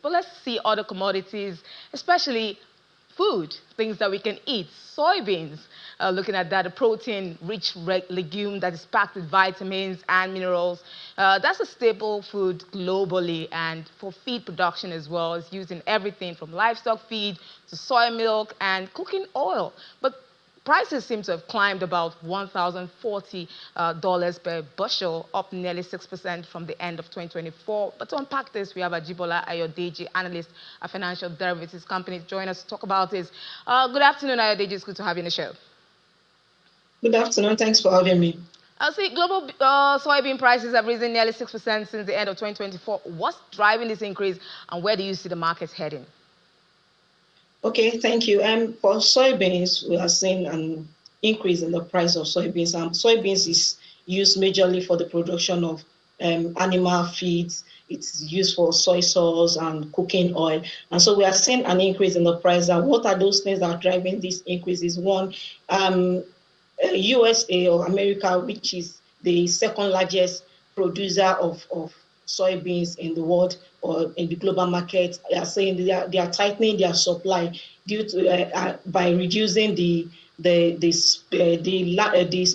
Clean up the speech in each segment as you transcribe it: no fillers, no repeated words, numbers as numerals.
But let's see other commodities, especially food, things that we can eat. Soybeans, looking at that, a protein-rich legume that is packed with vitamins and minerals. That's a staple food globally, and for feed production as well. It's used in everything from livestock feed to soy milk and cooking oil. But prices seem to have climbed about $1,040 per bushel, up nearly 6% from the end of 2024. But to unpack this, we have Ajibola Ayodeji, analyst at financial derivatives company, join us to talk about this. Good afternoon, Ayodeji. It's good to have you in the show. Good afternoon. Thanks for having me. I see global soybean prices have risen nearly 6% since the end of 2024. What's driving this increase, and where do you see the markets heading? Okay, thank you. For soybeans, we are seeing an increase in the price of soybeans. Soybeans is used majorly for the production of animal feeds. It's used for soy sauce and cooking oil. And so we are seeing an increase in the price. And what are those things that are driving this increase? Is one, USA or America, which is the second largest producer of soybeans in the world or in the global market, are saying they are tightening their supply due to by reducing this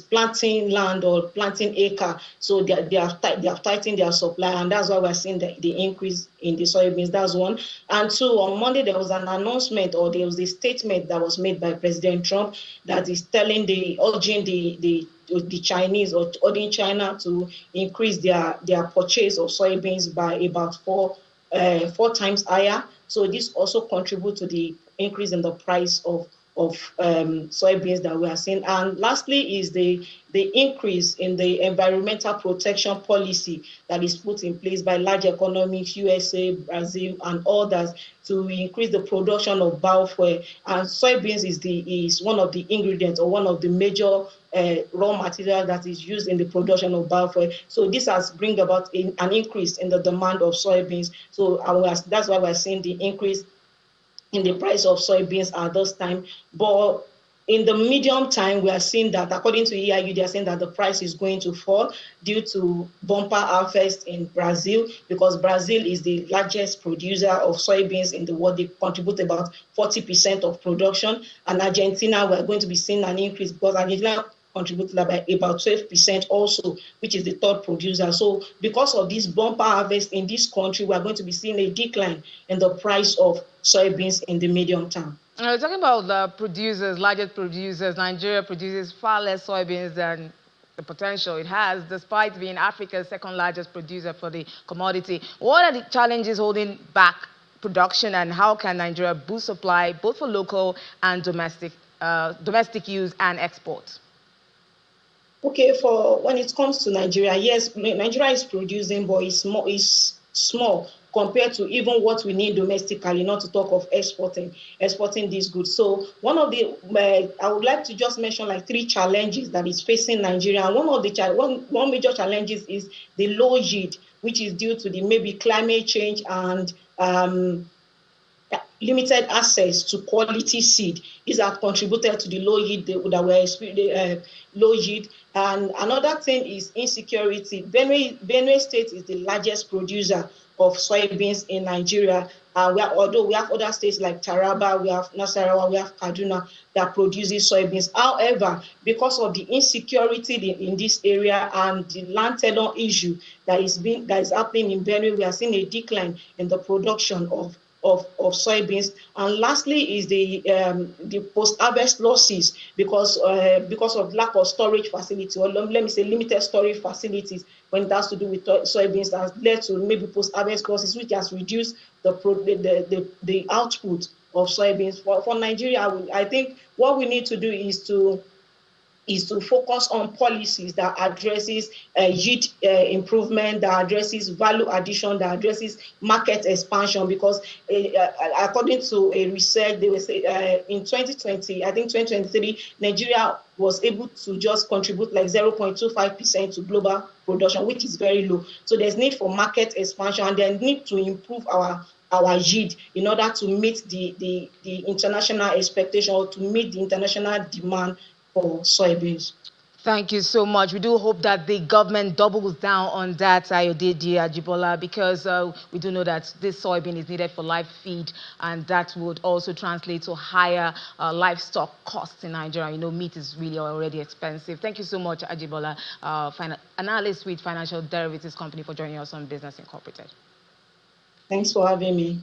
planting land or planting acre. So they have tightened their supply, and that's why we're seeing the increase in the soybeans. That's one. And two, on Monday there was an announcement, or there was a statement that was made by President Trump that is urging the Chinese, or urging China to increase their purchase of soybeans by about four times higher. So this also contributes to the increase in the price of soybeans that we are seeing. And lastly is the increase in the environmental protection policy that is put in place by large economies, USA, Brazil, and others, to increase the production of biofuel. And soybeans is one of the ingredients, or one of the major raw material that is used in the production of biofuel. So this has bring about an increase in the demand of soybeans. So that's why we're seeing the increase in the price of soybeans at this time. But in the medium time, we are seeing that, according to EIU, they are saying that the price is going to fall due to bumper harvest in Brazil, because Brazil is the largest producer of soybeans in the world. They contribute about 40% of production. And Argentina, we're going to be seeing an increase, because Argentina contributed by about 12% also, which is the third producer. So because of this bumper harvest in this country, we're going to be seeing a decline in the price of soybeans in the medium term. We're talking about the producers, largest producers. Nigeria produces far less soybeans than the potential it has, despite being Africa's second largest producer for the commodity. What are the challenges holding back production, and how can Nigeria boost supply both for local and domestic use and export? Okay, for when it comes to Nigeria, yes, Nigeria is producing, but it's small compared to even what we need domestically, not to talk of exporting these goods. So one of the, I would like to just mention like three challenges that is facing Nigeria. And one major challenges is the low yield, which is due to the maybe climate change and limited access to quality seed. These have contributed to the low yield that we're experiencing, low yield. And another thing is insecurity. Benue State is the largest producer of soybeans in Nigeria. Although we have other states like Taraba, we have Nasarawa, we have Kaduna that produces soybeans. However, because of the insecurity in this area and the land tenure issue that is happening in Benue, we are seeing a decline in the production of soybeans. And lastly is the post-harvest losses because of lack of storage facility, or let me say limited storage facilities when it has to do with soybeans, that has led to maybe post-harvest losses, which has reduced the output of soybeans. For Nigeria, I think what we need to do is to focus on policies that addresses yield improvement, that addresses value addition, that addresses market expansion. Because according to a research, they will say in 2020, I think 2023, Nigeria was able to just contribute like 0.25% to global production, which is very low. So there's need for market expansion, and there's need to improve our yield in order to meet the international expectation, or to meet the international demand for soybeans. Thank you so much. We do hope that the government doubles down on that, Ayodele Ajibola, because we do know that this soybean is needed for live feed, and that would also translate to higher livestock costs in Nigeria. You know, meat is really already expensive. Thank you so much, Ajibola, analyst with Financial Derivatives Company, for joining us on Business Incorporated. Thanks for having me.